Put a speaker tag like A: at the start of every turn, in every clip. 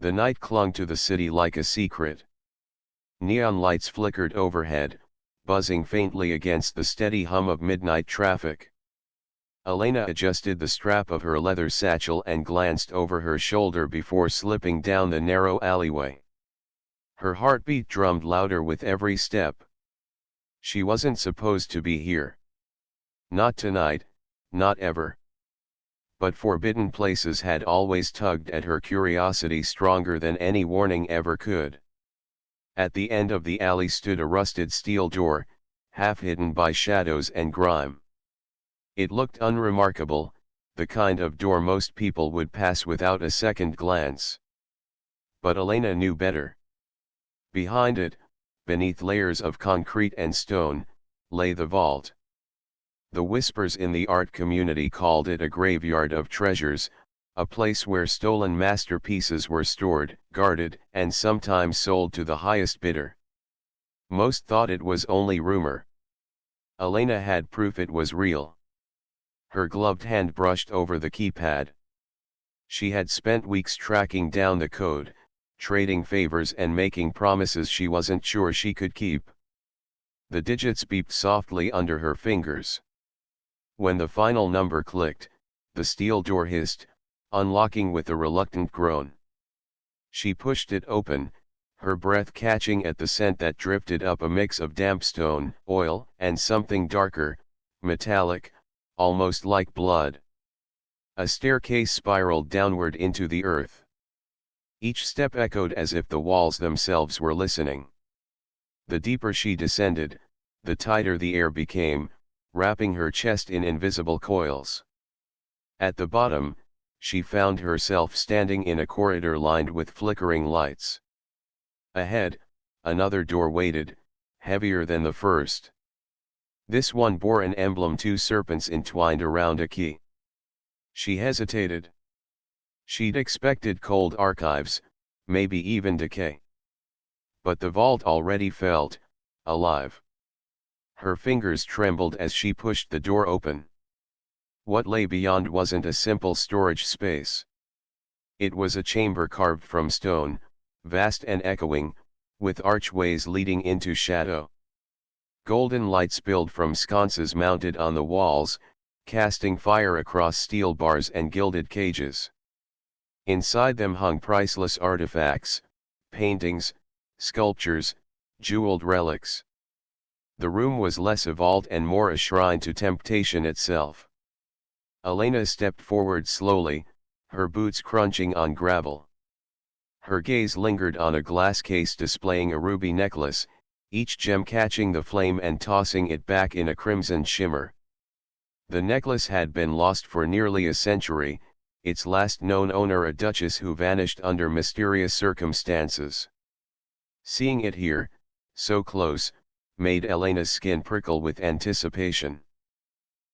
A: The night clung to the city like a secret. Neon lights flickered overhead, buzzing faintly against the steady hum of midnight traffic. Elena adjusted the strap of her leather satchel and glanced over her shoulder before slipping down the narrow alleyway. Her heartbeat drummed louder with every step. She wasn't supposed to be here. Not tonight, not ever. But forbidden places had always tugged at her curiosity stronger than any warning ever could. At the end of the alley stood a rusted steel door, half hidden by shadows and grime. It looked unremarkable, the kind of door most people would pass without a second glance. But Elena knew better. Behind it, beneath layers of concrete and stone, lay the vault. The whispers in the art community called it a graveyard of treasures, a place where stolen masterpieces were stored, guarded, and sometimes sold to the highest bidder. Most thought it was only rumor. Elena had proof it was real. Her gloved hand brushed over the keypad. She had spent weeks tracking down the code, trading favors and making promises she wasn't sure she could keep. The digits beeped softly under her fingers. When the final number clicked, the steel door hissed, unlocking with a reluctant groan. She pushed it open, her breath catching at the scent that drifted up, a mix of damp stone, oil, and something darker, metallic, almost like blood. A staircase spiraled downward into the earth. Each step echoed as if the walls themselves were listening. The deeper she descended, the tighter the air became, wrapping her chest in invisible coils. At the bottom, she found herself standing in a corridor lined with flickering lights. Ahead, another door waited, heavier than the first. This one bore an emblem, two serpents entwined around a key. She hesitated. She'd expected cold archives, maybe even decay. But the vault already felt alive. Her fingers trembled as she pushed the door open. What lay beyond wasn't a simple storage space. It was a chamber carved from stone, vast and echoing, with archways leading into shadow. Golden light spilled from sconces mounted on the walls, casting fire across steel bars and gilded cages. Inside them hung priceless artifacts, paintings, sculptures, jeweled relics. The room was less a vault and more a shrine to temptation itself. Elena stepped forward slowly, her boots crunching on gravel. Her gaze lingered on a glass case displaying a ruby necklace, each gem catching the flame and tossing it back in a crimson shimmer. The necklace had been lost for nearly a century, its last known owner a duchess who vanished under mysterious circumstances. Seeing it here, so close, made Elena's skin prickle with anticipation.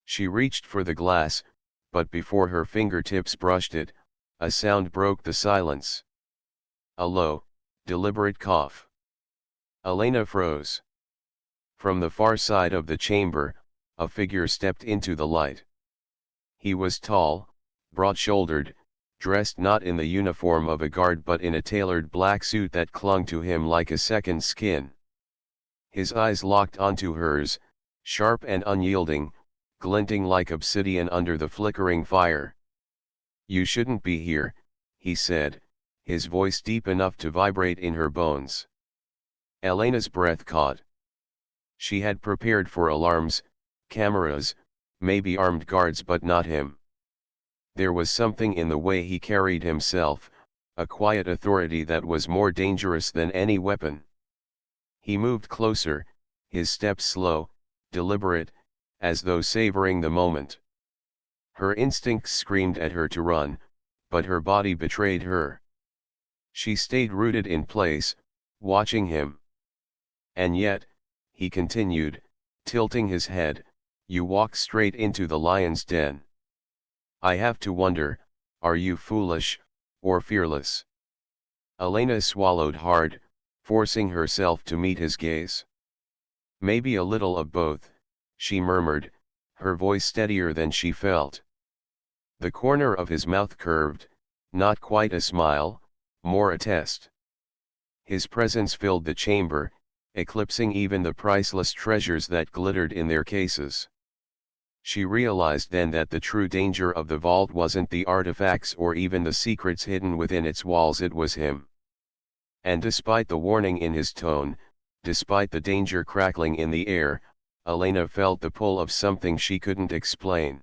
A: She reached for the glass, but before her fingertips brushed it, a sound broke the silence. A low, deliberate cough. Elena froze. From the far side of the chamber, a figure stepped into the light. He was tall, broad-shouldered, dressed not in the uniform of a guard but in a tailored black suit that clung to him like a second skin. His eyes locked onto hers, sharp and unyielding, glinting like obsidian under the flickering fire. "You shouldn't be here," he said, his voice deep enough to vibrate in her bones. Elena's breath caught. She had prepared for alarms, cameras, maybe armed guards, but not him. There was something in the way he carried himself, a quiet authority that was more dangerous than any weapon. He moved closer, his steps slow, deliberate, as though savoring the moment. Her instincts screamed at her to run, but her body betrayed her. She stayed rooted in place, watching him. "And yet," he continued, tilting his head, "you walk straight into the lion's den. I have to wonder, are you foolish, or fearless?" Elena swallowed hard, forcing herself to meet his gaze. "Maybe a little of both," she murmured, her voice steadier than she felt. The corner of his mouth curved, not quite a smile, more a test. His presence filled the chamber, eclipsing even the priceless treasures that glittered in their cases. She realized then that the true danger of the vault wasn't the artifacts or even the secrets hidden within its walls, it was him. And despite the warning in his tone, despite the danger crackling in the air, Elena felt the pull of something she couldn't explain.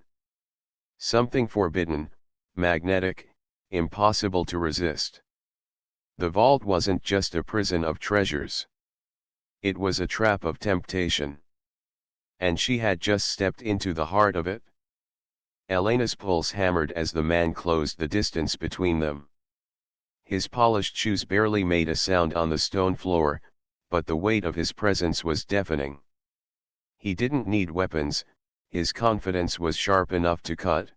A: Something forbidden, magnetic, impossible to resist. The vault wasn't just a prison of treasures. It was a trap of temptation. And she had just stepped into the heart of it. Elena's pulse hammered as the man closed the distance between them. His polished shoes barely made a sound on the stone floor, but the weight of his presence was deafening. He didn't need weapons, his confidence was sharp enough to cut.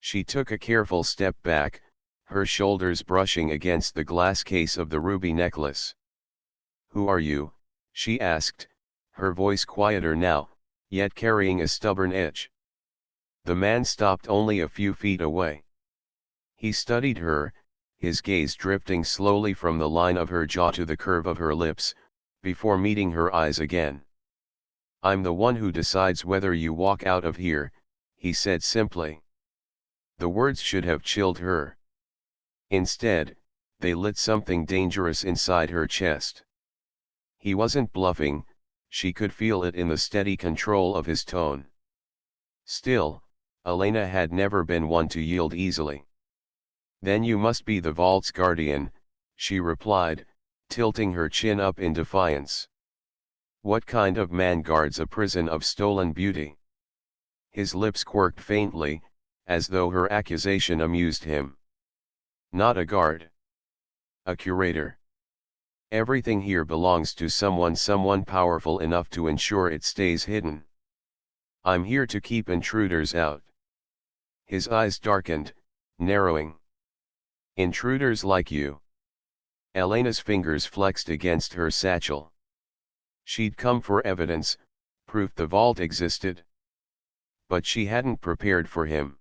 A: She took a careful step back, her shoulders brushing against the glass case of the ruby necklace. "Who are you?" she asked, her voice quieter now, yet carrying a stubborn edge. The man stopped only a few feet away. He studied her, his gaze drifting slowly from the line of her jaw to the curve of her lips, before meeting her eyes again. "I'm the one who decides whether you walk out of here," he said simply. The words should have chilled her. Instead, they lit something dangerous inside her chest. He wasn't bluffing, she could feel it in the steady control of his tone. Still, Elena had never been one to yield easily. "Then you must be the vault's guardian," she replied, tilting her chin up in defiance. "What kind of man guards a prison of stolen beauty?" His lips quirked faintly, as though her accusation amused him. "Not a guard. A curator. Everything here belongs to someone powerful enough to ensure it stays hidden. I'm here to keep intruders out." His eyes darkened, narrowing. "Intruders like you?" Elena's fingers flexed against her satchel. She'd come for evidence, proof the vault existed. But she hadn't prepared for him.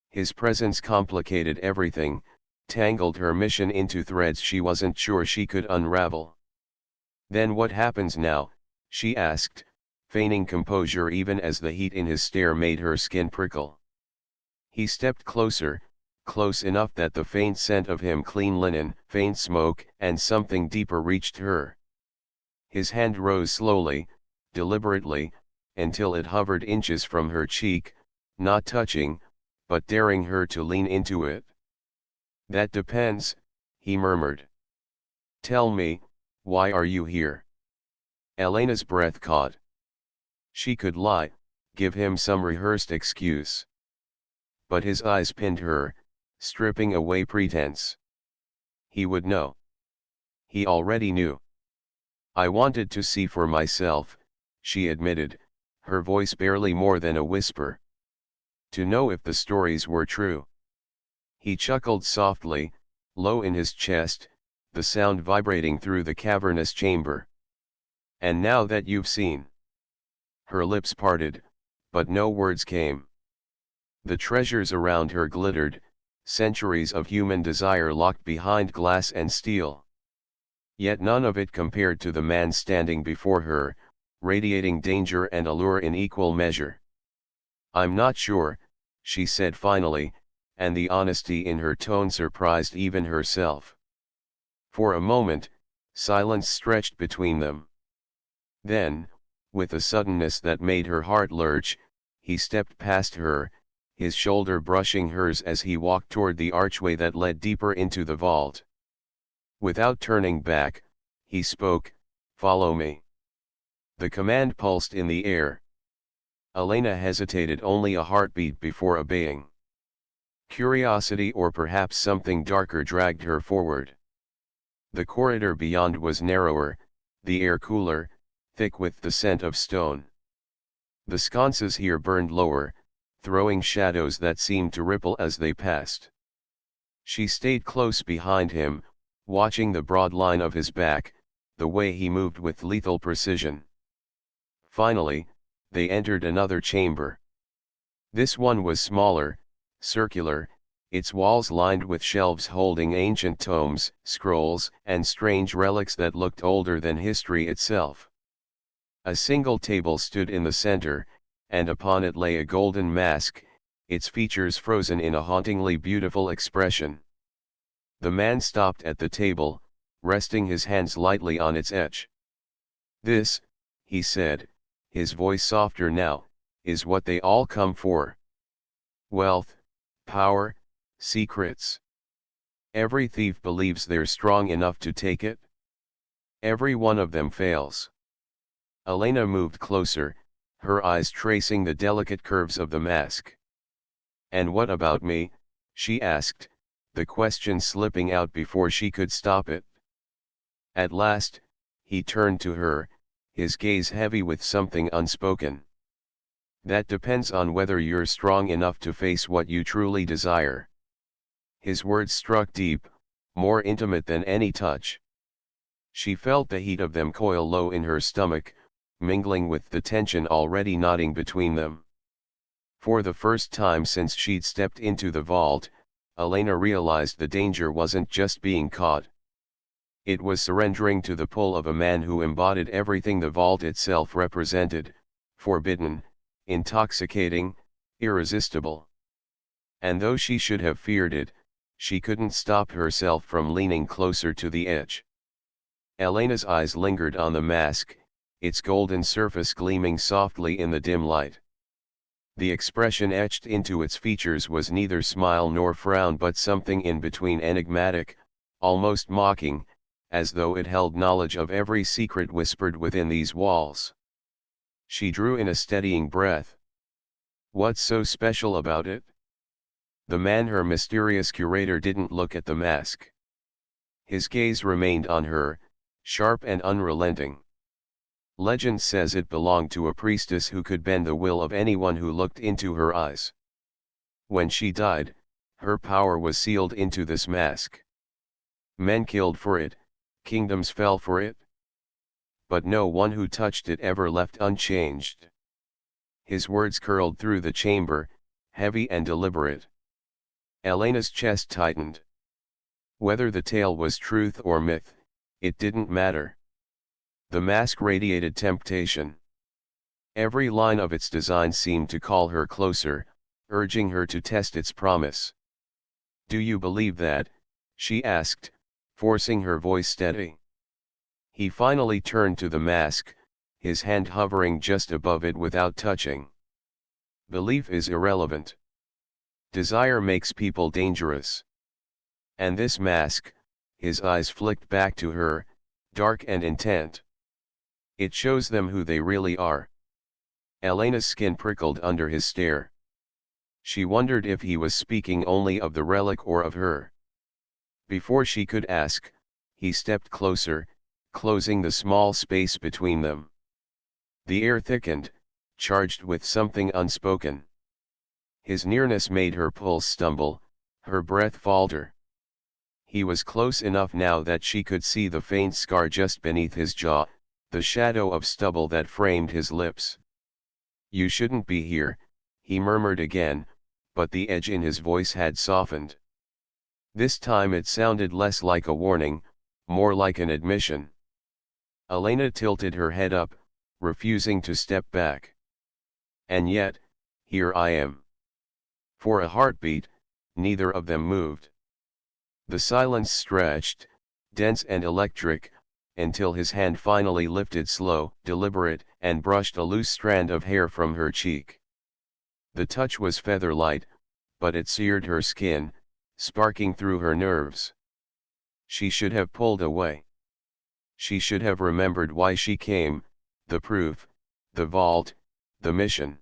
A: His presence complicated everything, tangled her mission into threads she wasn't sure she could unravel. "Then what happens now?" she asked, feigning composure even as the heat in his stare made her skin prickle. He stepped closer, close enough that the faint scent of him clean linen, faint smoke, and something deeper reached her. His hand rose slowly, deliberately, until it hovered inches from her cheek, not touching, but daring her to lean into it. "That depends," he murmured. "Tell me, why are you here?" Elena's breath caught. She could lie, give him some rehearsed excuse. But his eyes pinned her, stripping away pretense. He would know. He already knew. "I wanted to see for myself," she admitted, her voice barely more than a whisper. "To know if the stories were true." He chuckled softly, low in his chest, the sound vibrating through the cavernous chamber. "And now that you've seen." Her lips parted, but no words came. The treasures around her glittered, centuries of human desire locked behind glass and steel. Yet none of it compared to the man standing before her, radiating danger and allure in equal measure. "I'm not sure," she said finally, and the honesty in her tone surprised even herself. For a moment, silence stretched between them. Then, with a suddenness that made her heart lurch, he stepped past her, his shoulder brushing hers as he walked toward the archway that led deeper into the vault. Without turning back, he spoke, "Follow me." The command pulsed in the air. Elena hesitated only a heartbeat before obeying. Curiosity or perhaps something darker dragged her forward. The corridor beyond was narrower, the air cooler, thick with the scent of stone. The sconces here burned lower, throwing shadows that seemed to ripple as they passed. She stayed close behind him, watching the broad line of his back, the way he moved with lethal precision. Finally, they entered another chamber. This one was smaller, circular, its walls lined with shelves holding ancient tomes, scrolls, and strange relics that looked older than history itself. A single table stood in the center, and upon it lay a golden mask, its features frozen in a hauntingly beautiful expression. The man stopped at the table, resting his hands lightly on its edge. "This," he said, his voice softer now, "is what they all come for. Wealth, power, secrets. Every thief believes they're strong enough to take it. Every one of them fails." Elena moved closer, her eyes tracing the delicate curves of the mask. "And what about me?" she asked, the question slipping out before she could stop it. At last, he turned to her, his gaze heavy with something unspoken. "That depends on whether you're strong enough to face what you truly desire." His words struck deep, more intimate than any touch. She felt the heat of them coil low in her stomach, mingling with the tension already knotting between them. For the first time since she'd stepped into the vault, Elena realized the danger wasn't just being caught. It was surrendering to the pull of a man who embodied everything the vault itself represented: forbidden, intoxicating, irresistible. And though she should have feared it, she couldn't stop herself from leaning closer to the edge. Elena's eyes lingered on the mask, its golden surface gleaming softly in the dim light. The expression etched into its features was neither smile nor frown but something in between, enigmatic, almost mocking, as though it held knowledge of every secret whispered within these walls. She drew in a steadying breath. "What's so special about it?" The man, her mysterious curator, didn't look at the mask. His gaze remained on her, sharp and unrelenting. "Legend says it belonged to a priestess who could bend the will of anyone who looked into her eyes. When she died, her power was sealed into this mask. Men killed for it, kingdoms fell for it. But no one who touched it ever left unchanged." His words curled through the chamber, heavy and deliberate. Elena's chest tightened. Whether the tale was truth or myth, it didn't matter. The mask radiated temptation. Every line of its design seemed to call her closer, urging her to test its promise. "Do you believe that?" she asked, forcing her voice steady. He finally turned to the mask, his hand hovering just above it without touching. "Belief is irrelevant. Desire makes people dangerous. And this mask," his eyes flicked back to her, dark and intent, "it shows them who they really are." Elena's skin prickled under his stare. She wondered if he was speaking only of the relic or of her. Before she could ask, he stepped closer, closing the small space between them. The air thickened, charged with something unspoken. His nearness made her pulse stumble, her breath falter. He was close enough now that she could see the faint scar just beneath his jaw, the shadow of stubble that framed his lips. "You shouldn't be here," he murmured again, but the edge in his voice had softened. This time it sounded less like a warning, more like an admission. Elena tilted her head up, refusing to step back. "And yet, here I am." For a heartbeat, neither of them moved. The silence stretched, dense and electric, until his hand finally lifted, slow, deliberate, and brushed a loose strand of hair from her cheek. The touch was feather-light, but it seared her skin, sparking through her nerves. She should have pulled away. She should have remembered why she came, the proof, the vault, the mission.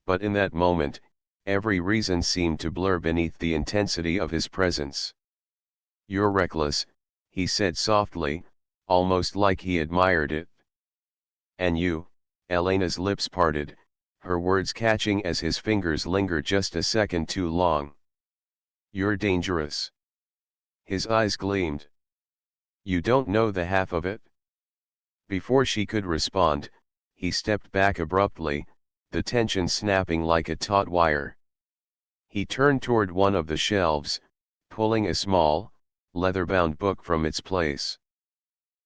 A: But in that moment, every reason seemed to blur beneath the intensity of his presence. "You're reckless," he said softly, almost like he admired it. "And you," Elena's lips parted, her words catching as his fingers lingered just a second too long. "You're dangerous." His eyes gleamed. "You don't know the half of it." Before she could respond, he stepped back abruptly, the tension snapping like a taut wire. He turned toward one of the shelves, pulling a small, leather-bound book from its place.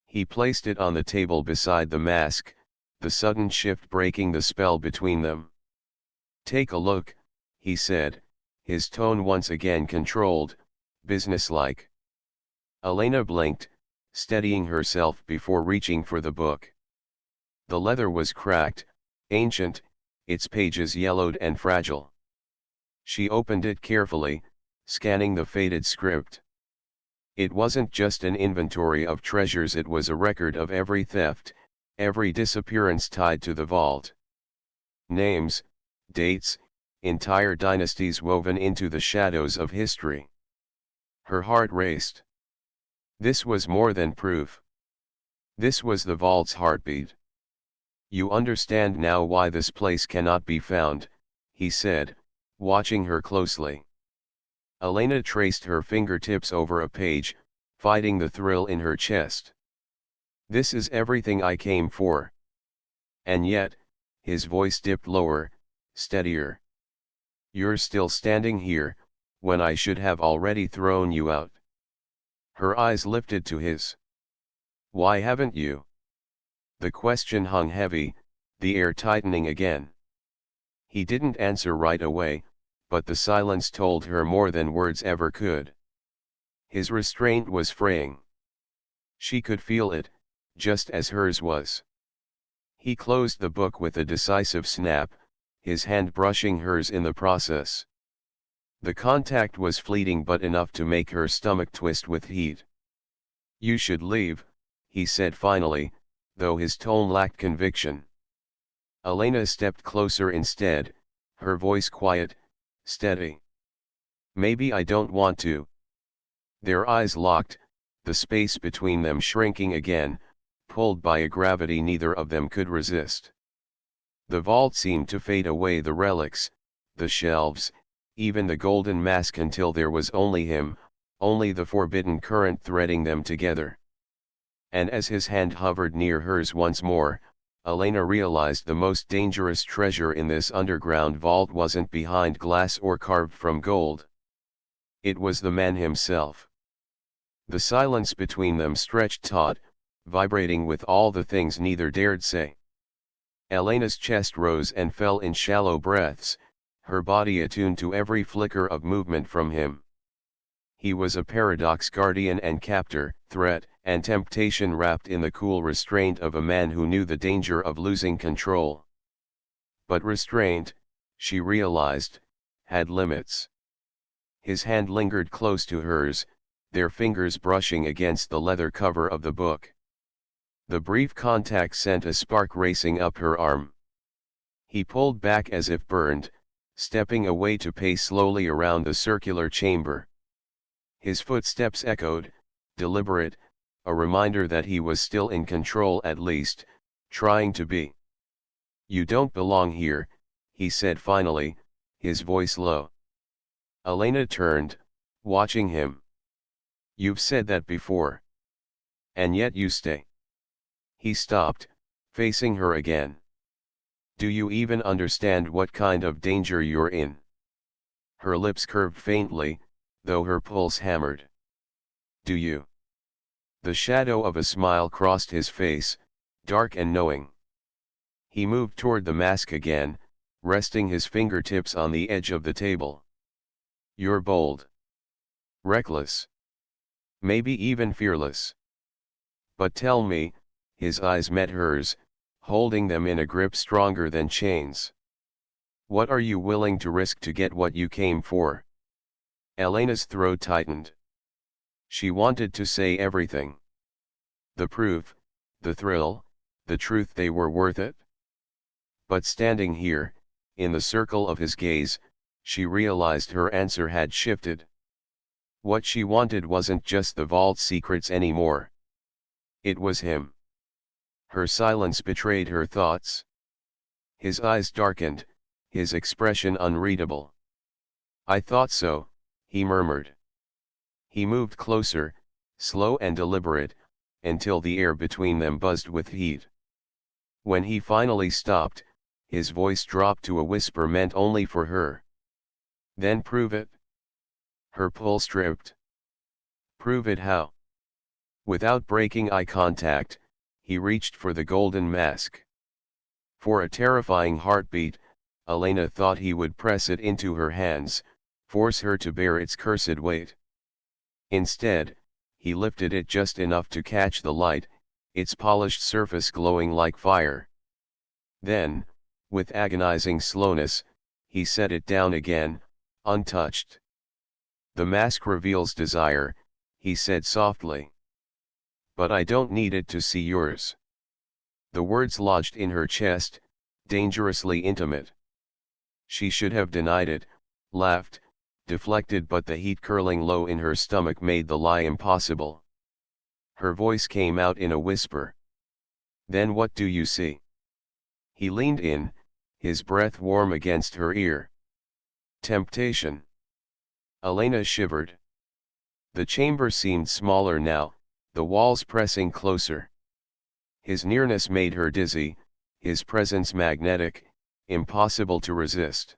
A: He placed it on the table beside the mask, the sudden shift breaking the spell between them. "Take a look," he said, his tone once again controlled, businesslike. Elena blinked, steadying herself before reaching for the book. The leather was cracked, ancient, its pages yellowed and fragile. She opened it carefully, scanning the faded script. It wasn't just an inventory of treasures, it was a record of every theft, every disappearance tied to the vault. Names, dates, entire dynasties woven into the shadows of history. Her heart raced. This was more than proof. This was the vault's heartbeat. "You understand now why this place cannot be found," he said, watching her closely. Elena traced her fingertips over a page, fighting the thrill in her chest. "This is everything I came for." And yet, his voice dipped lower, steadier. "You're still standing here, when I should have already thrown you out." Her eyes lifted to his. "Why haven't you?" The question hung heavy, the air tightening again. He didn't answer right away, but the silence told her more than words ever could. His restraint was fraying. She could feel it, just as hers was. He closed the book with a decisive snap, his hand brushing hers in the process. The contact was fleeting but enough to make her stomach twist with heat. "You should leave," he said finally, though his tone lacked conviction. Elena stepped closer instead, her voice quiet, steady. "Maybe I don't want to." Their eyes locked, the space between them shrinking again, pulled by a gravity neither of them could resist. The vault seemed to fade away, the relics, the shelves, even the golden mask, until there was only him, only the forbidden current threading them together. And as his hand hovered near hers once more, Elena realized the most dangerous treasure in this underground vault wasn't behind glass or carved from gold. It was the man himself. The silence between them stretched taut, vibrating with all the things neither dared say. Elena's chest rose and fell in shallow breaths, her body attuned to every flicker of movement from him. He was a paradox, guardian and captor, threat and temptation wrapped in the cool restraint of a man who knew the danger of losing control. But restraint, she realized, had limits. His hand lingered close to hers, their fingers brushing against the leather cover of the book. The brief contact sent a spark racing up her arm. He pulled back as if burned, stepping away to pace slowly around the circular chamber. His footsteps echoed, deliberate, a reminder that he was still in control, at least, trying to be. "You don't belong here," he said finally, his voice low. Elena turned, watching him. "You've said that before. And yet you stay." He stopped, facing her again. "Do you even understand what kind of danger you're in?" Her lips curved faintly, though her pulse hammered. "Do you?" The shadow of a smile crossed his face, dark and knowing. He moved toward the mask again, resting his fingertips on the edge of the table. "You're bold. Reckless. Maybe even fearless. But tell me," his eyes met hers, holding them in a grip stronger than chains. "What are you willing to risk to get what you came for?" Elena's throat tightened. She wanted to say everything. The proof, the thrill, the truth, they were worth it. But standing here, in the circle of his gaze, she realized her answer had shifted. What she wanted wasn't just the vault's secrets anymore. It was him. Her silence betrayed her thoughts. His eyes darkened, his expression unreadable. "I thought so," he murmured. He moved closer, slow and deliberate, until the air between them buzzed with heat. When he finally stopped, his voice dropped to a whisper meant only for her. Then prove it. Her pulse tripped. Prove it how? Without breaking eye contact, he reached for the golden mask. For a terrifying heartbeat, Elena thought he would press it into her hands, force her to bear its cursed weight. Instead, he lifted it just enough to catch the light, its polished surface glowing like fire. Then, with agonizing slowness, he set it down again, untouched. The mask reveals desire, he said softly. But I don't need it to see yours. The words lodged in her chest, dangerously intimate. She should have denied it, laughed, deflected, but the heat curling low in her stomach made the lie impossible. Her voice came out in a whisper. Then what do you see? He leaned in, his breath warm against her ear. Temptation. Elena shivered. The chamber seemed smaller now, the walls pressing closer. His nearness made her dizzy, his presence magnetic, impossible to resist.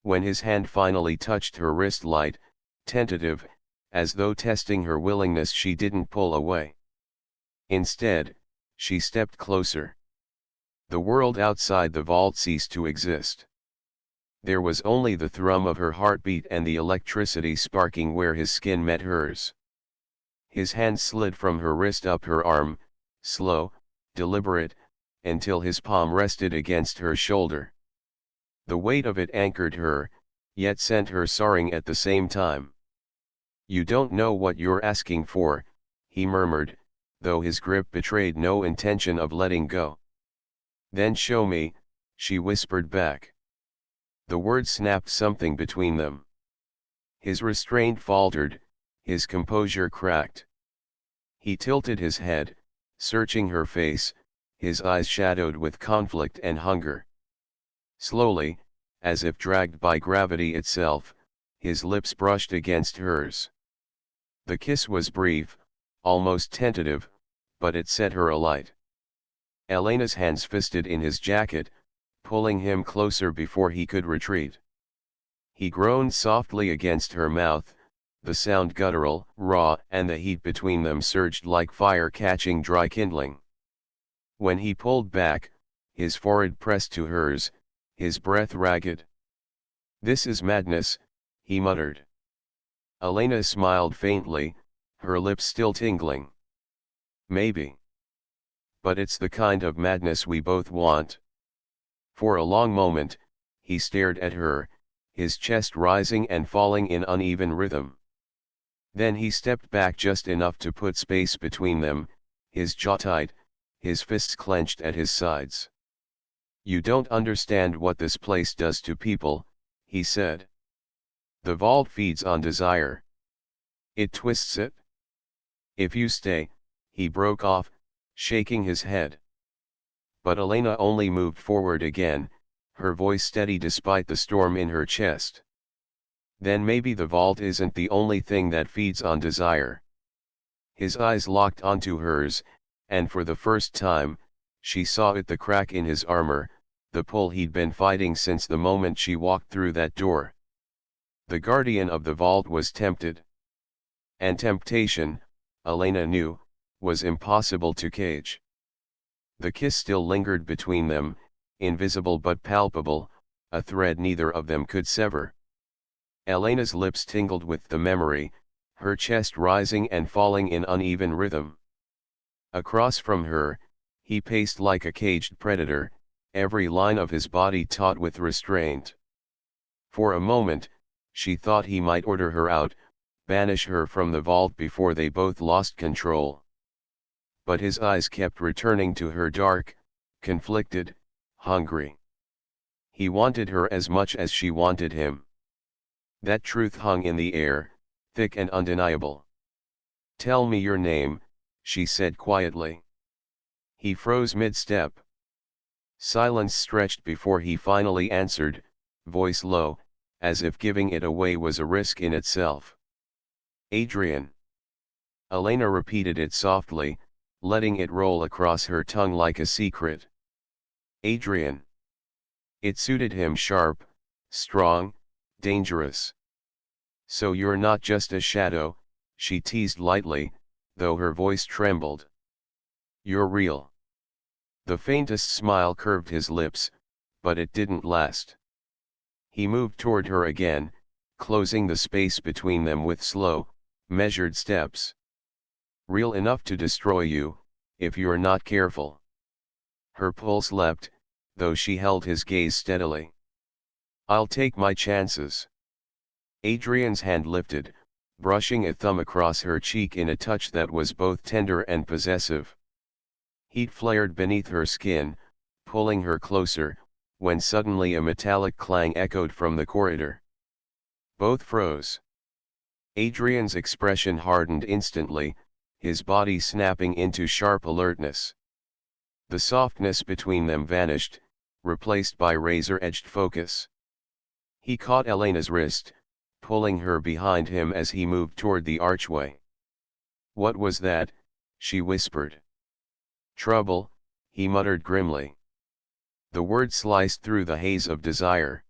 A: When his hand finally touched her wrist, light, tentative, as though testing her willingness, she didn't pull away. Instead, she stepped closer. The world outside the vault ceased to exist. There was only the thrum of her heartbeat and the electricity sparking where his skin met hers. His hand slid from her wrist up her arm, slow, deliberate, until his palm rested against her shoulder. The weight of it anchored her, yet sent her soaring at the same time. You don't know what you're asking for, he murmured, though his grip betrayed no intention of letting go. Then show me, she whispered back. The words snapped something between them. His restraint faltered, his composure cracked. He tilted his head, searching her face, his eyes shadowed with conflict and hunger. Slowly, as if dragged by gravity itself, his lips brushed against hers. The kiss was brief, almost tentative, but it set her alight. Elena's hands fisted in his jacket, pulling him closer before he could retreat. He groaned softly against her mouth, the sound guttural, raw, and the heat between them surged like fire catching dry kindling. When he pulled back, his forehead pressed to hers, his breath ragged. This is madness, he muttered. Elena smiled faintly, her lips still tingling. Maybe. But it's the kind of madness we both want. For a long moment, he stared at her, his chest rising and falling in uneven rhythm. Then he stepped back just enough to put space between them, his jaw tight, his fists clenched at his sides. You don't understand what this place does to people, he said. The vault feeds on desire. It twists it. If you stay, he broke off, shaking his head. But Elena only moved forward again, her voice steady despite the storm in her chest. Then maybe the vault isn't the only thing that feeds on desire. His eyes locked onto hers, and for the first time, she saw it, the crack in his armor, the pull he'd been fighting since the moment she walked through that door. The guardian of the vault was tempted. And temptation, Elena knew, was impossible to cage. The kiss still lingered between them, invisible but palpable, a thread neither of them could sever. Elena's lips tingled with the memory, her chest rising and falling in uneven rhythm. Across from her, he paced like a caged predator, every line of his body taut with restraint. For a moment, she thought he might order her out, banish her from the vault before they both lost control. But his eyes kept returning to her, dark, conflicted, hungry. He wanted her as much as she wanted him. That truth hung in the air, thick and undeniable. Tell me your name, she said quietly. He froze mid-step. Silence stretched before he finally answered, voice low, as if giving it away was a risk in itself. Adrian. Elena repeated it softly, letting it roll across her tongue like a secret. Adrian. It suited him, sharp, strong, Dangerous. So you're not just a shadow, she teased lightly, though her voice trembled. You're real. The faintest smile curved his lips, but it didn't last. He moved toward her again, closing the space between them with slow, measured steps. Real enough to destroy you, if you're not careful. Her pulse leapt, though she held his gaze steadily. I'll take my chances. Adrian's hand lifted, brushing a thumb across her cheek in a touch that was both tender and possessive. Heat flared beneath her skin, pulling her closer, when suddenly a metallic clang echoed from the corridor. Both froze. Adrian's expression hardened instantly, his body snapping into sharp alertness. The softness between them vanished, replaced by razor-edged focus. He caught Elena's wrist, pulling her behind him as he moved toward the archway. What was that? She whispered. Trouble, he muttered grimly. The word sliced through the haze of desire.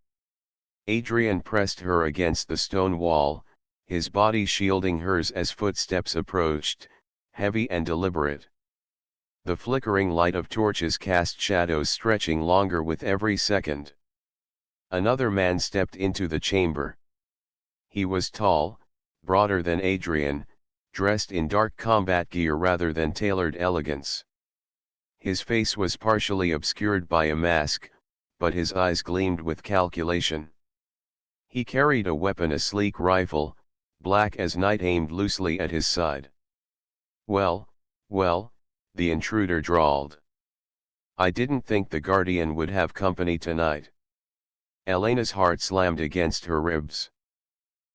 A: Adrian pressed her against the stone wall, his body shielding hers as footsteps approached, heavy and deliberate. The flickering light of torches cast shadows stretching longer with every second. Another man stepped into the chamber. He was tall, broader than Adrian, dressed in dark combat gear rather than tailored elegance. His face was partially obscured by a mask, but his eyes gleamed with calculation. He carried a weapon, a sleek rifle, black as night, aimed loosely at his side. Well, the intruder drawled. I didn't think the Guardian would have company tonight. Elena's heart slammed against her ribs.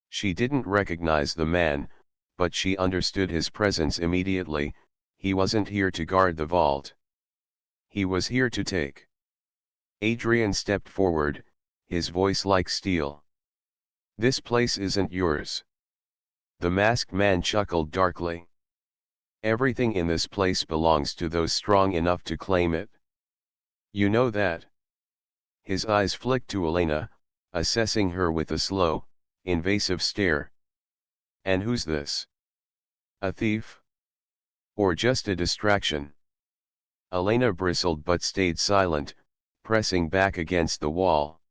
A: She didn't recognize the man, but she understood his presence immediately. He wasn't here to guard the vault. He was here to take. Adrian stepped forward, his voice like steel. This place isn't yours. The masked man chuckled darkly. Everything in this place belongs to those strong enough to claim it. You know that. His eyes flicked to Elena, assessing her with a slow, invasive stare. And who's this? A thief? Or just a distraction? Elena bristled but stayed silent, pressing back against the wall.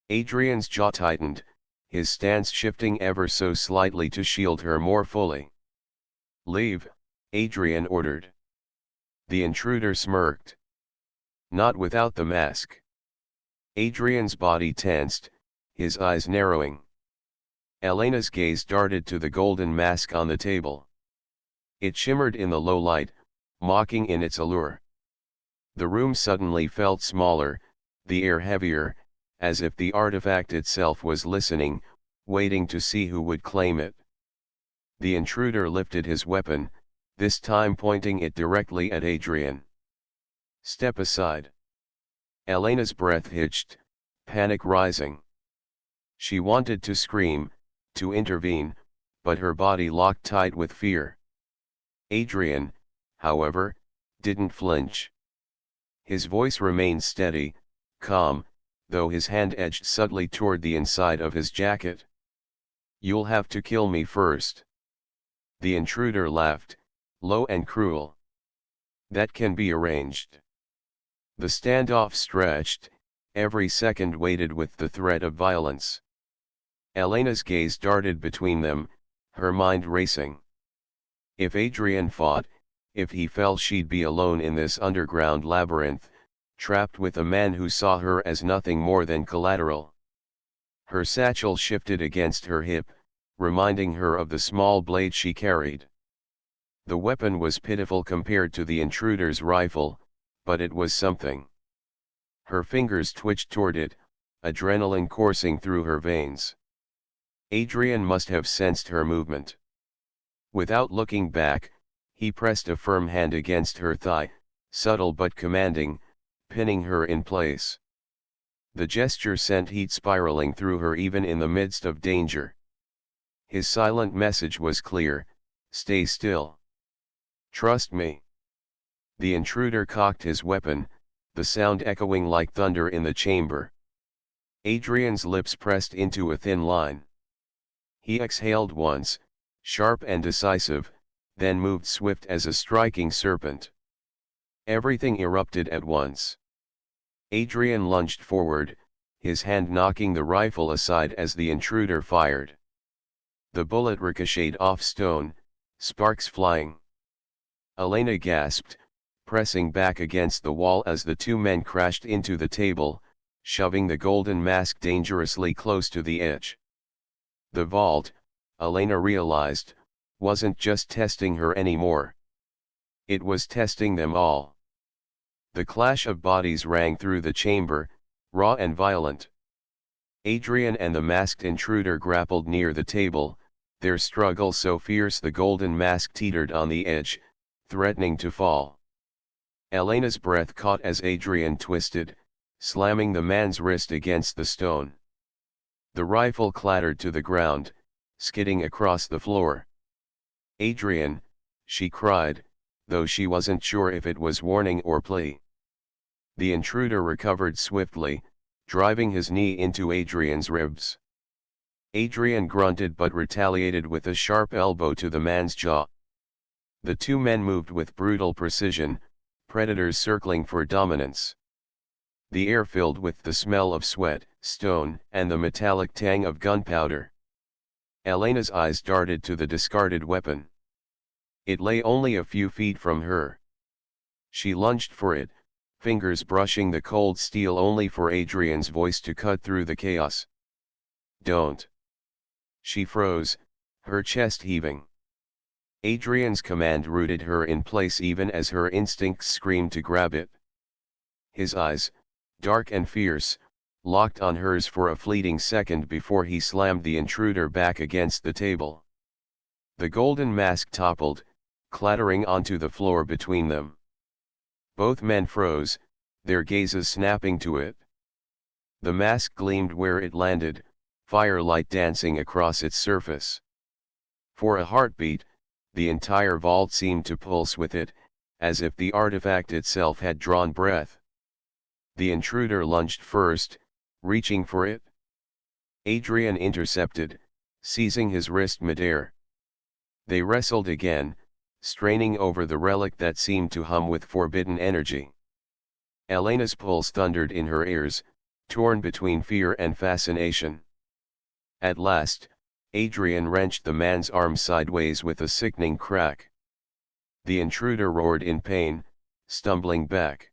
A: Adrian's jaw tightened, his stance shifting ever so slightly to shield her more fully. Leave, Adrian ordered. The intruder smirked. Not without the mask. Adrian's body tensed, his eyes narrowing. Elena's gaze darted to the golden mask on the table. It shimmered in the low light, mocking in its allure. The room suddenly felt smaller, the air heavier, as if the artifact itself was listening, waiting to see who would claim it. The intruder lifted his weapon, this time pointing it directly at Adrian. Step aside. Elena's breath hitched, panic rising. She wanted to scream, to intervene, but her body locked tight with fear. Adrian, however, didn't flinch. His voice remained steady, calm, though his hand edged subtly toward the inside of his jacket. You'll have to kill me first. The intruder laughed, low and cruel. That can be arranged. The standoff stretched, every second weighted with the threat of violence. Elena's gaze darted between them, her mind racing. If Adrian fought, if he fell, she'd be alone in this underground labyrinth, trapped with a man who saw her as nothing more than collateral. Her satchel shifted against her hip, reminding her of the small blade she carried. The weapon was pitiful compared to the intruder's rifle, but it was something. Her fingers twitched toward it, adrenaline coursing through her veins. Adrian must have sensed her movement. Without looking back, he pressed a firm hand against her thigh, subtle but commanding, pinning her in place. The gesture sent heat spiraling through her even in the midst of danger. His silent message was clear: stay still. Trust me. The intruder cocked his weapon, the sound echoing like thunder in the chamber. Adrian's lips pressed into a thin line. He exhaled once, sharp and decisive, then moved swift as a striking serpent. Everything erupted at once. Adrian lunged forward, his hand knocking the rifle aside as the intruder fired. The bullet ricocheted off stone, sparks flying. Elena gasped, pressing back against the wall as the two men crashed into the table, shoving the golden mask dangerously close to the edge. The vault, Elena realized, wasn't just testing her anymore. It was testing them all. The clash of bodies rang through the chamber, raw and violent. Adrian and the masked intruder grappled near the table, their struggle so fierce the golden mask teetered on the edge, threatening to fall. Elena's breath caught as Adrian twisted, slamming the man's wrist against the stone. The rifle clattered to the ground, skidding across the floor. "Adrian," she cried, though she wasn't sure if it was warning or plea. The intruder recovered swiftly, driving his knee into Adrian's ribs. Adrian grunted but retaliated with a sharp elbow to the man's jaw. The two men moved with brutal precision, predators circling for dominance. The air filled with the smell of sweat, stone, and the metallic tang of gunpowder. Elena's eyes darted to the discarded weapon. It lay only a few feet from her. She lunged for it, fingers brushing the cold steel only for Adrian's voice to cut through the chaos. "Don't." She froze, her chest heaving. Adrian's command rooted her in place even as her instincts screamed to grab it. His eyes, dark and fierce, locked on hers for a fleeting second before he slammed the intruder back against the table. The golden mask toppled, clattering onto the floor between them. Both men froze, their gazes snapping to it. The mask gleamed where it landed, firelight dancing across its surface. For a heartbeat, the entire vault seemed to pulse with it, as if the artifact itself had drawn breath. The intruder lunged first, reaching for it. Adrian intercepted, seizing his wrist midair. They wrestled again, straining over the relic that seemed to hum with forbidden energy. Elena's pulse thundered in her ears, torn between fear and fascination. At last, Adrian wrenched the man's arm sideways with a sickening crack. The intruder roared in pain, stumbling back.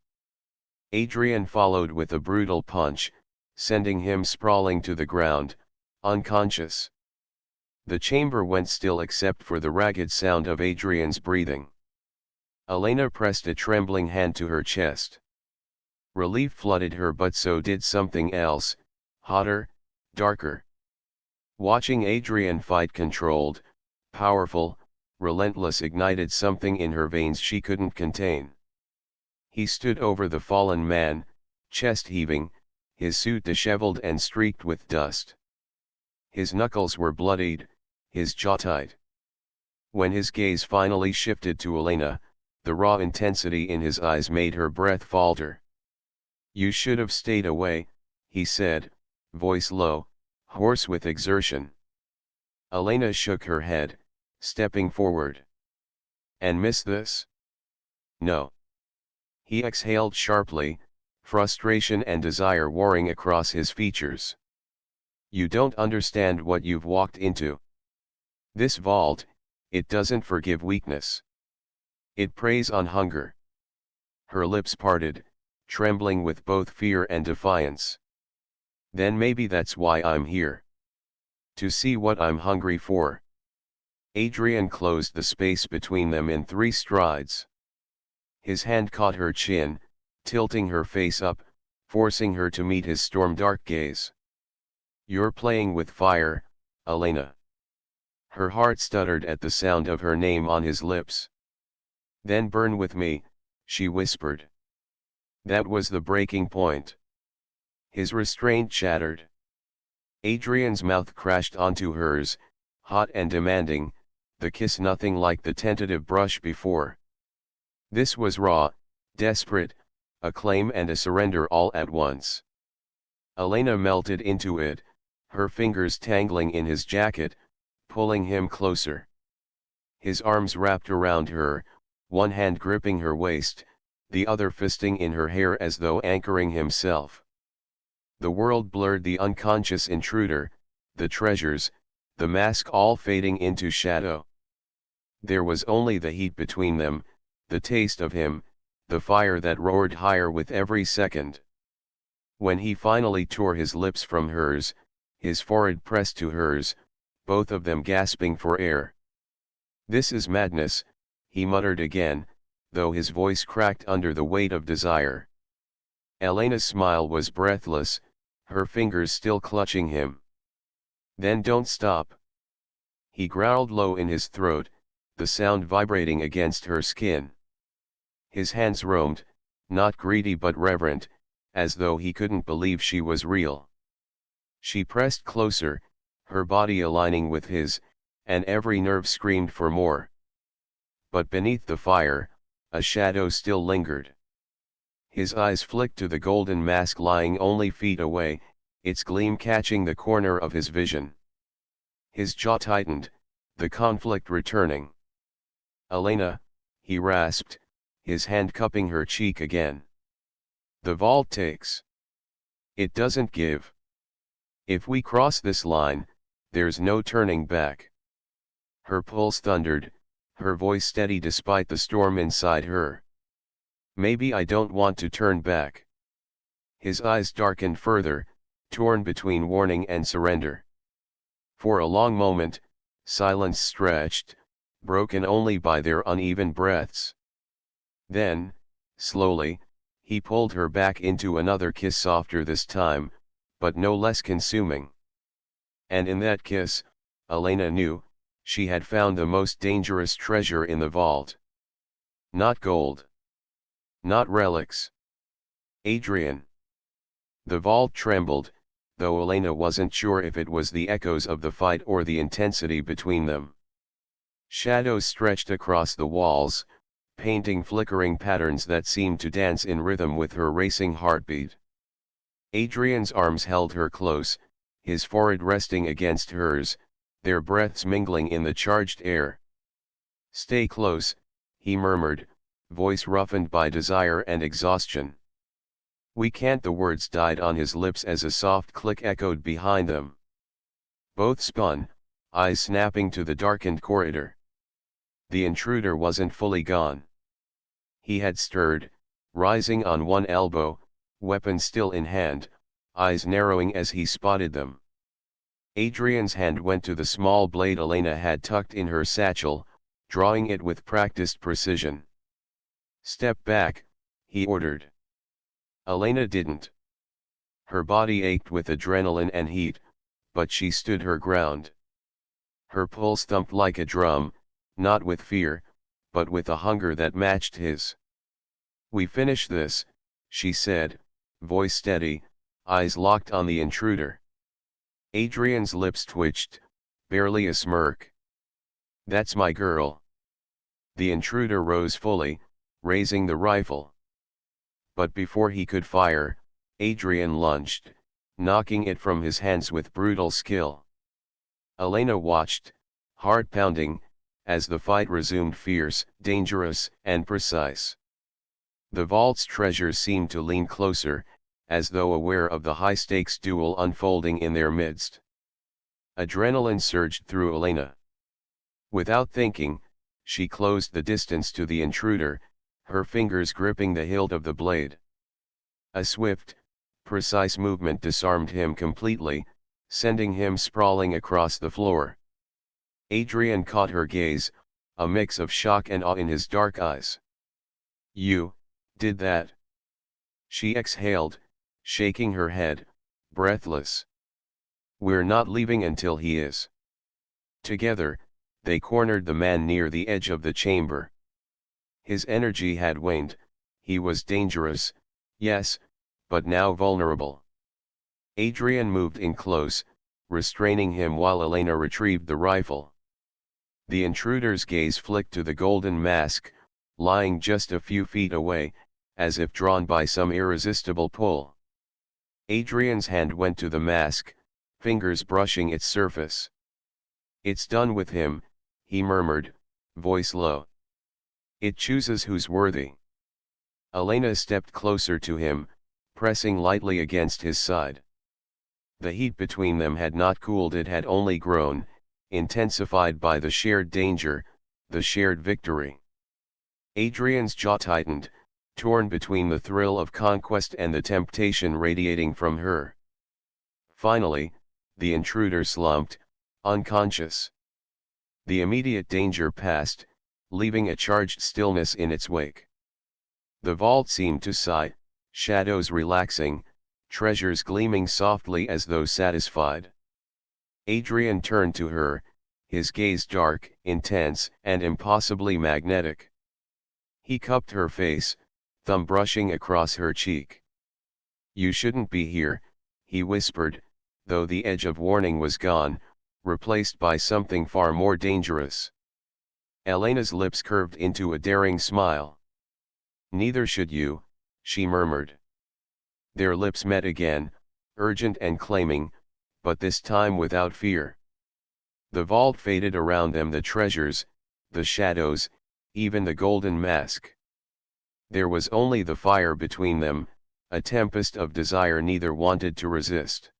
A: Adrian followed with a brutal punch, sending him sprawling to the ground, unconscious. The chamber went still except for the ragged sound of Adrian's breathing. Elena pressed a trembling hand to her chest. Relief flooded her, but so did something else, hotter, darker. Watching Adrian fight controlled, powerful, relentless ignited something in her veins she couldn't contain. He stood over the fallen man, chest heaving, his suit disheveled and streaked with dust. His knuckles were bloodied, his jaw tight. When his gaze finally shifted to Elena, the raw intensity in his eyes made her breath falter. "You should have stayed away," he said, voice low, hoarse with exertion. Elena shook her head, stepping forward. "And miss this?" "No." He exhaled sharply, frustration and desire warring across his features. "You don't understand what you've walked into. This vault, it doesn't forgive weakness. It preys on hunger." Her lips parted, trembling with both fear and defiance. "Then maybe that's why I'm here. To see what I'm hungry for." Adrian closed the space between them in 3 strides. His hand caught her chin, tilting her face up, forcing her to meet his storm-dark gaze. "You're playing with fire, Elena." Her heart stuttered at the sound of her name on his lips. "Then burn with me," she whispered. That was the breaking point. His restraint shattered. Adrian's mouth crashed onto hers, hot and demanding, the kiss nothing like the tentative brush before. This was raw, desperate, a claim and a surrender all at once. Elena melted into it, her fingers tangling in his jacket, pulling him closer. His arms wrapped around her, one hand gripping her waist, the other fisting in her hair as though anchoring himself. The world blurred, the unconscious intruder, the treasures, the mask all fading into shadow. There was only the heat between them, the taste of him, the fire that roared higher with every second. When he finally tore his lips from hers, his forehead pressed to hers, both of them gasping for air. "This is madness," he muttered again, though his voice cracked under the weight of desire. Elena's smile was breathless, her fingers still clutching him. "Then don't stop," he growled low in his throat, the sound vibrating against her skin. His hands roamed, not greedy but reverent, as though he couldn't believe she was real. She pressed closer, her body aligning with his, and every nerve screamed for more. But beneath the fire, a shadow still lingered. His eyes flicked to the golden mask lying only feet away, its gleam catching the corner of his vision. His jaw tightened, the conflict returning. "Elena," he rasped, his hand cupping her cheek again. "The vault takes. It doesn't give. If we cross this line, there's no turning back." Her pulse thundered, her voice steady despite the storm inside her. "Maybe I don't want to turn back." His eyes darkened further, torn between warning and surrender. For a long moment, silence stretched, broken only by their uneven breaths. Then, slowly, he pulled her back into another kiss, softer this time, but no less consuming. And in that kiss, Elena knew, she had found the most dangerous treasure in the vault. Not gold. Not relics. Adrian. The vault trembled, though Elena wasn't sure if it was the echoes of the fight or the intensity between them. Shadows stretched across the walls, painting flickering patterns that seemed to dance in rhythm with her racing heartbeat. Adrian's arms held her close, his forehead resting against hers, their breaths mingling in the charged air. "Stay close," he murmured, voice roughened by desire and exhaustion. "We can't." The words died on his lips as a soft click echoed behind them. Both spun, eyes snapping to the darkened corridor. The intruder wasn't fully gone. He had stirred, rising on one elbow, weapon still in hand, eyes narrowing as he spotted them. Adrian's hand went to the small blade Elena had tucked in her satchel, drawing it with practiced precision. "Step back," he ordered. Elena didn't. Her body ached with adrenaline and heat, but she stood her ground. Her pulse thumped like a drum, not with fear, but with a hunger that matched his. "We finish this," she said, voice steady, eyes locked on the intruder. Adrian's lips twitched, barely a smirk. "That's my girl." The intruder rose fully, raising the rifle. But before he could fire, Adrian lunged, knocking it from his hands with brutal skill. Elena watched, heart pounding, as the fight resumed, fierce, dangerous, and precise. The vault's treasures seemed to lean closer, as though aware of the high-stakes duel unfolding in their midst. Adrenaline surged through Elena. Without thinking, she closed the distance to the intruder, her fingers gripping the hilt of the blade. A swift, precise movement disarmed him completely, sending him sprawling across the floor. Adrian caught her gaze, a mix of shock and awe in his dark eyes. "You did that?" She exhaled, shaking her head, breathless. "We're not leaving until he is." Together, they cornered the man near the edge of the chamber. His energy had waned, he was dangerous, yes, but now vulnerable. Adrian moved in close, restraining him while Elena retrieved the rifle. The intruder's gaze flicked to the golden mask, lying just a few feet away, as if drawn by some irresistible pull. Adrian's hand went to the mask, fingers brushing its surface. "It's done with him," he murmured, voice low. "It chooses who's worthy." Elena stepped closer to him, pressing lightly against his side. The heat between them had not cooled, it had only grown, intensified by the shared danger, the shared victory. Adrian's jaw tightened, torn between the thrill of conquest and the temptation radiating from her. Finally, the intruder slumped, unconscious. The immediate danger passed, leaving a charged stillness in its wake. The vault seemed to sigh, shadows relaxing, treasures gleaming softly as though satisfied. Adrian turned to her, his gaze dark, intense, and impossibly magnetic. He cupped her face, thumb brushing across her cheek. "You shouldn't be here," he whispered, though the edge of warning was gone, replaced by something far more dangerous. Elena's lips curved into a daring smile. "Neither should you," she murmured. Their lips met again, urgent and claiming, but this time without fear. The vault faded around them, the treasures, the shadows, even the golden mask. There was only the fire between them, a tempest of desire neither wanted to resist.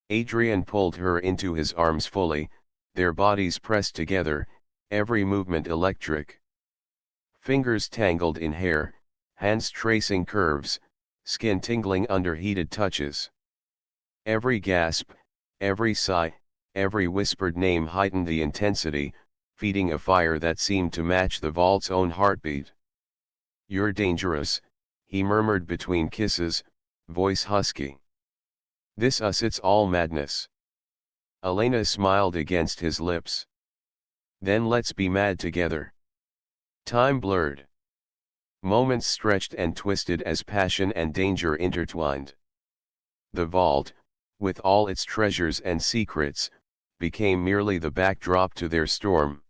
A: Adrian pulled her into his arms fully, their bodies pressed together, every movement electric. Fingers tangled in hair, hands tracing curves, skin tingling under heated touches. Every gasp, every sigh, every whispered name heightened the intensity, feeding a fire that seemed to match the vault's own heartbeat. "You're dangerous," he murmured between kisses, voice husky. It's all madness." Elena smiled against his lips. "Then let's be mad together." Time blurred. Moments stretched and twisted as passion and danger intertwined. The vault, with all its treasures and secrets, became merely the backdrop to their storm.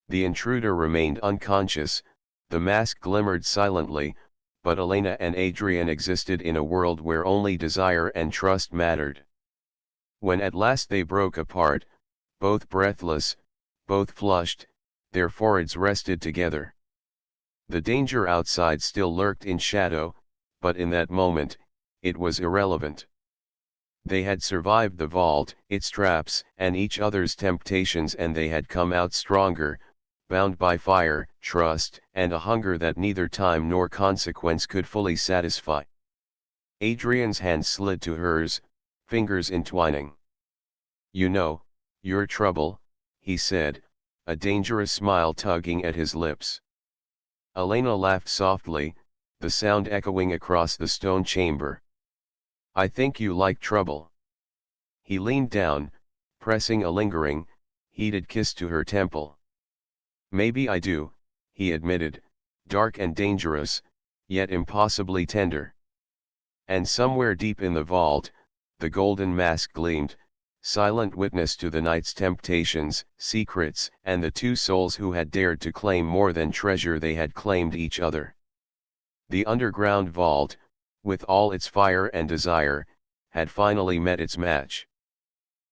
A: The intruder remained unconscious, the mask glimmered silently, but Elena and Adrian existed in a world where only desire and trust mattered. When at last they broke apart, both breathless, both flushed, their foreheads rested together. The danger outside still lurked in shadow, but in that moment, it was irrelevant. They had survived the vault, its traps, and each other's temptations, and they had come out stronger, bound by fire, trust, and a hunger that neither time nor consequence could fully satisfy. Adrian's hand slid to hers, fingers entwining. "You know, your trouble," he said, a dangerous smile tugging at his lips. Elena laughed softly, the sound echoing across the stone chamber. "I think you like trouble." He leaned down, pressing a lingering, heated kiss to her temple. "Maybe I do," he admitted, dark and dangerous, yet impossibly tender. And somewhere deep in the vault, the golden mask gleamed, silent witness to the night's temptations, secrets, and the two souls who had dared to claim more than treasure, they had claimed each other. The underground vault, with all its fire and desire, had finally met its match.